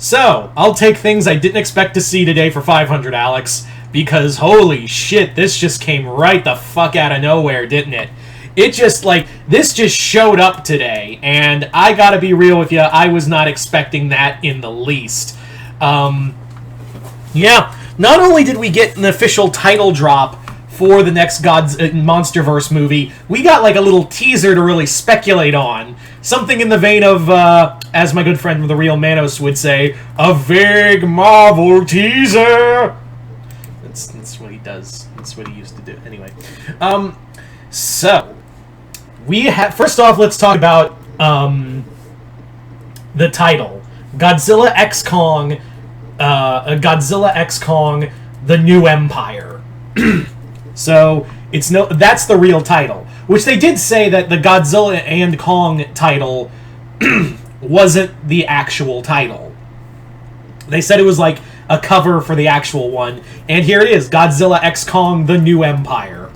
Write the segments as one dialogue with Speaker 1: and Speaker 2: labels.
Speaker 1: So, I'll take things I didn't expect to see today for 500, Alex, because holy shit, this just came right the fuck out of nowhere, didn't it? It just, this just showed up today, and I gotta be real with you, I was not expecting that in the least. Yeah, not only did we get an official title drop for the next Monsterverse movie, we got a little teaser to really speculate on. Something in the vein of, as my good friend from The Real Manos would say, a vague Marvel teaser. That's what he does. That's what he used to do. Anyway, so we have. First off, let's talk about the title: Godzilla X Kong. Godzilla X Kong: The New Empire. So that's the real title, which they did say that the Godzilla and Kong title wasn't the actual title. They said it was a cover for the actual one, and here it is, Godzilla X Kong: The New Empire.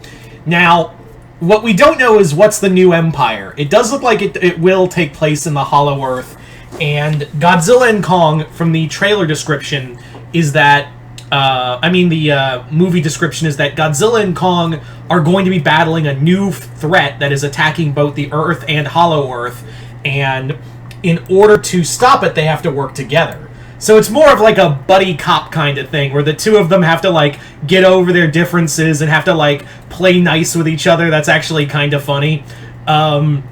Speaker 1: Now, what we don't know is what's the New Empire. It does look like it will take place in the Hollow Earth, and Godzilla and Kong, from the trailer description, is that the movie description is that Godzilla and Kong are going to be battling a new threat that is attacking both the Earth and Hollow Earth, and in order to stop it, they have to work together. So it's more of a buddy cop kind of thing, where the two of them have to, get over their differences and have to, play nice with each other. That's actually kind of funny. But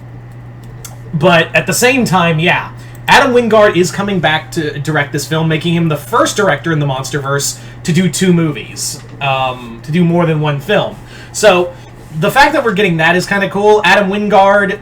Speaker 1: at the same time, yeah, Adam Wingard is coming back to direct this film, making him the first director in the Monsterverse to do 2 movies, to do more than one film. So the fact that we're getting that is kind of cool. Adam Wingard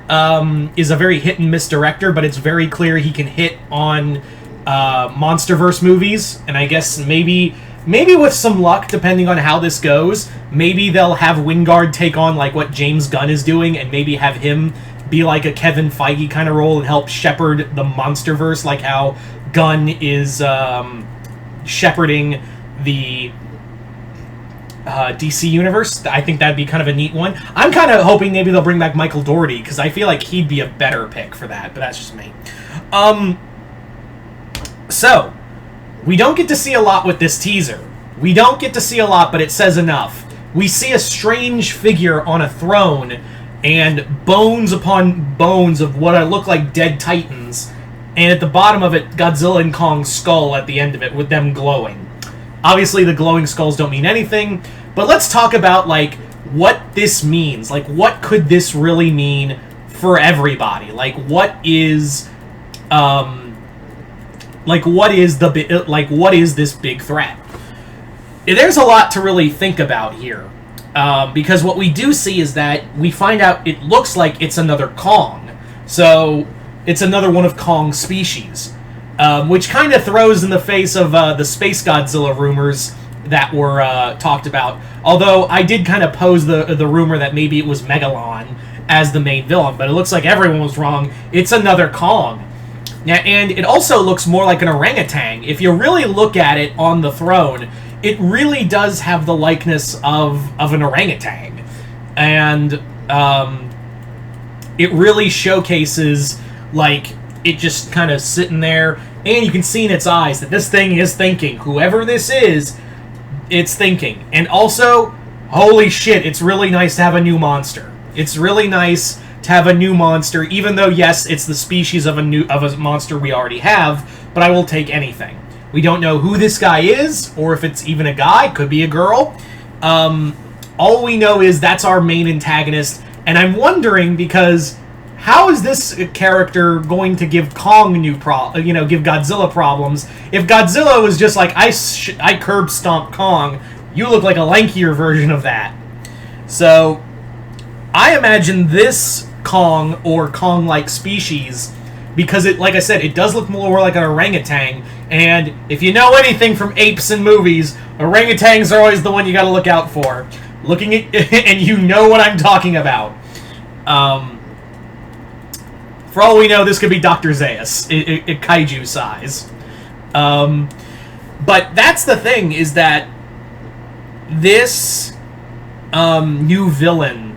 Speaker 1: is a very hit-and-miss director, but it's very clear he can hit on Monsterverse movies, and I guess maybe with some luck, depending on how this goes, maybe they'll have Wingard take on like what James Gunn is doing, and maybe have him be like a Kevin Feige kind of role and help shepherd the Monsterverse, like how Gunn is shepherding the DC universe. I think that'd be kind of a neat one. I'm kind of hoping maybe they'll bring back Michael Dougherty, because I feel like he'd be a better pick for that, but that's just me. So, we don't get to see a lot with this teaser. We don't get to see a lot, but it says enough. We see a strange figure on a throne, and bones upon bones of what look like dead titans, and at the bottom of it, Godzilla and Kong's skull at the end of it, with them glowing. Obviously, the glowing skulls don't mean anything, but let's talk about, like, what this means. Like, what could this really mean for everybody? Like, what is this big threat? There's a lot to really think about here. Because what we do see is that we find out it looks like it's another Kong. So, it's another one of Kong's species. Which kind of throws in the face of the Space Godzilla rumors that were talked about. Although, I did kind of pose the rumor that maybe it was Megalon as the main villain. But it looks like everyone was wrong. It's another Kong. Now, and it also looks more like an orangutan. If you really look at it on the throne, it really does have the likeness of an orangutan. And it really showcases, like, it just kind of sitting there, and you can see in its eyes that this thing is thinking. Whoever this is, it's thinking. And also, holy shit, it's really nice to have a new monster. It's really nice to have a new monster, even though, yes, it's the species of a monster we already have, but I will take anything. We don't know who this guy is, or if it's even a guy, could be a girl. All we know is that's our main antagonist, and I'm wondering, because how is this character going to give Kong give Godzilla problems? If Godzilla was just like, I curb stomp Kong, you look like a lankier version of that. So, I imagine this Kong, or Kong-like species, because it, like I said, it does look more like an orangutan, and if you know anything from apes in movies, orangutans are always the one you gotta look out for. Looking at, and you know what I'm talking about. For all we know, this could be Dr. Zaius, kaiju size. But that's the thing, is that this new villain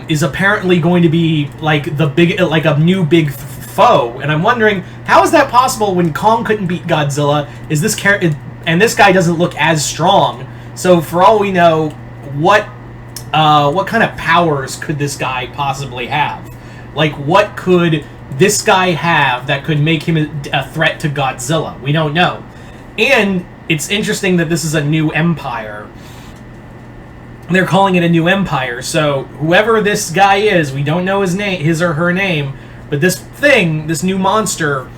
Speaker 1: is apparently going to be like a new big foe, and I'm wondering, how is that possible when Kong couldn't beat Godzilla? Is this and this guy doesn't look as strong, so for all we know, what kind of powers could this guy possibly have? Like, what could this guy have that could make him a threat to Godzilla? We don't know. And it's interesting that this is a new empire. They're calling it a new empire, so whoever this guy is, we don't know his or her name, but this thing, this new monster,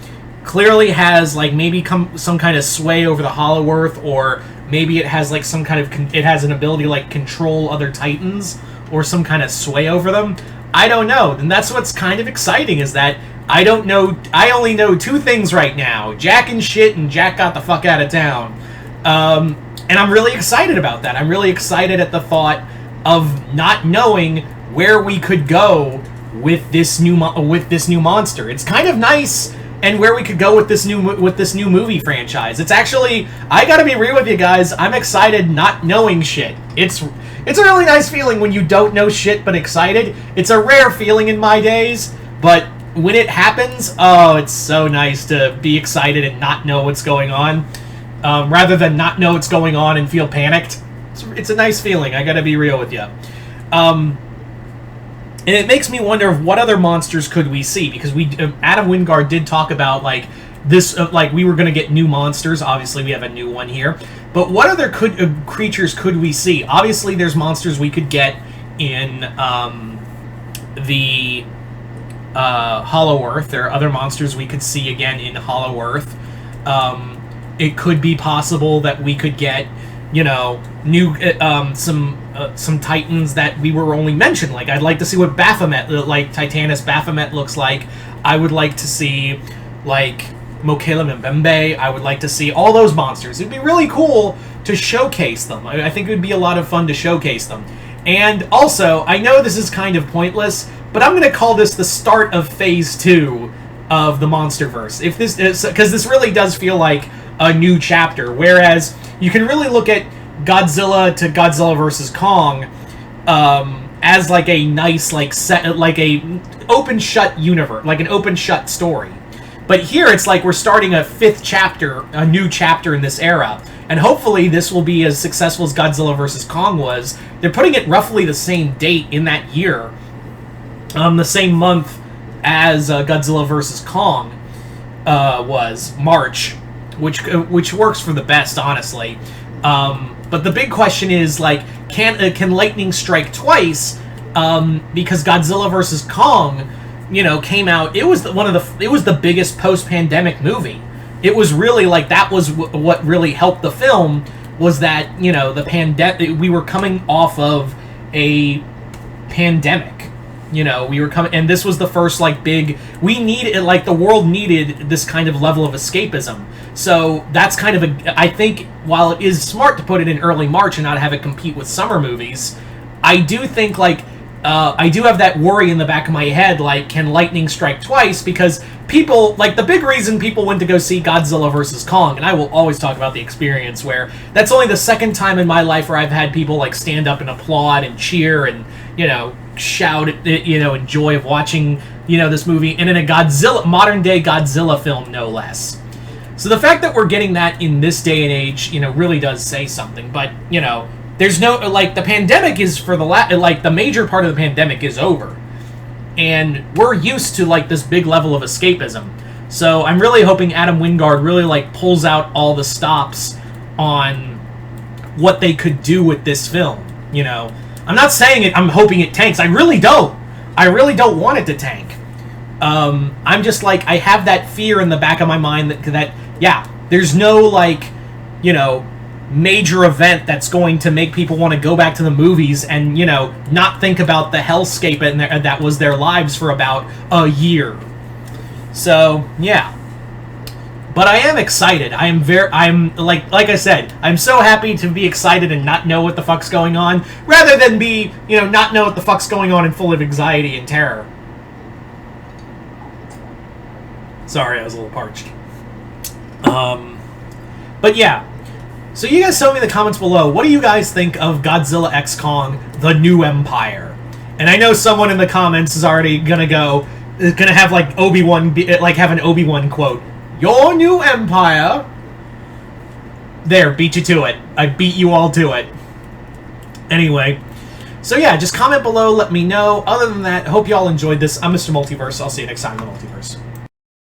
Speaker 1: clearly has, like, maybe some kind of sway over the Hollow Earth, or maybe it has, like, some kind of... it has an ability to, like, control other Titans, or some kind of sway over them. I don't know, and that's what's kind of exciting, is that I don't know... I only know two things right now. Jack and shit, and Jack got the fuck out of town. And I'm really excited about that. I'm really excited at the thought of not knowing where we could go with this new monster. It's kind of nice, and where we could go with this new movie franchise. It's actually, I gotta be real with you guys, I'm excited not knowing shit. It's a really nice feeling when you don't know shit but excited. It's a rare feeling in my days, but when it happens, oh, it's so nice to be excited and not know what's going on. Rather than not know what's going on and feel panicked. It's a nice feeling, I gotta be real with you. And it makes me wonder of what other monsters could we see, because Adam Wingard did talk about, like, this, like, we were gonna get new monsters. Obviously, we have a new one here. But what other creatures could we see? Obviously, there's monsters we could get in the Hollow Earth. There are other monsters we could see again in Hollow Earth. It could be possible that we could get, you know, new some Titans that we were only mentioned. Like, I'd like to see what Baphomet, like Titanus Baphomet, looks like. I would like to see, like, Mokele Mbembe. I would like to see all those monsters. It'd be really cool to showcase them. I think it would be a lot of fun to showcase them. And also, I know this is kind of pointless, but I'm going to call this the start of Phase 2 of the Monsterverse. If this is, because this really does feel like a new chapter, whereas you can really look at Godzilla to Godzilla vs. Kong as like a nice, like, set, like a open-shut universe, like an open-shut story. But here it's like we're starting a fifth chapter, a new chapter in this era, and hopefully this will be as successful as Godzilla vs. Kong was. They're putting it roughly the same date in that year, the same month as Godzilla vs. Kong was, March, which works for the best, honestly. But the big question is, like, can lightning strike twice? Because Godzilla vs. Kong, you know, came out. It was the biggest post-pandemic movie. It was really, like, that was what really helped the film, was that, you know, the pandemic. We were coming off of a pandemic. You know, we were coming, and this was the first, like, big, we needed, like, the world needed this kind of level of escapism. So that's kind of I think, while it is smart to put it in early March and not have it compete with summer movies, I do think, like, I do have that worry in the back of my head, like, can lightning strike twice? Because people, like, the big reason people went to go see Godzilla vs. Kong, and I will always talk about the experience where that's only the second time in my life where I've had people, like, stand up and applaud and cheer and, you know, shout at, you know, in joy of watching, you know, this movie, and in a Godzilla, modern-day Godzilla film, no less. So the fact that we're getting that in this day and age, you know, really does say something. But, you know, there's no, like, the pandemic is for the like, the major part of the pandemic is over. And we're used to, like, this big level of escapism. So I'm really hoping Adam Wingard really, like, pulls out all the stops on what they could do with this film, you know. I'm not saying I'm hoping it tanks. I really don't. I really don't want it to tank. I'm just, like, I have that fear in the back of my mind that yeah, there's no, like, you know, major event that's going to make people want to go back to the movies and, you know, not think about the hellscape that was their lives for about a year. So, yeah. But I am excited. I'm like I said, I'm so happy to be excited and not know what the fuck's going on, rather than be, you know, not know what the fuck's going on and full of anxiety and terror. Sorry, I was a little parched. But yeah. So you guys tell me in the comments below, what do you guys think of Godzilla x Kong, The New Empire? And I know someone in the comments is already gonna go, It's gonna have like Obi-Wan, like have an Obi-Wan quote. Your new empire. There, beat you to it. I beat you all to it. Anyway, so yeah, just comment below, let me know. Other than that, hope you all enjoyed this. I'm Mr. Multiverse. I'll see you next time in the Multiverse.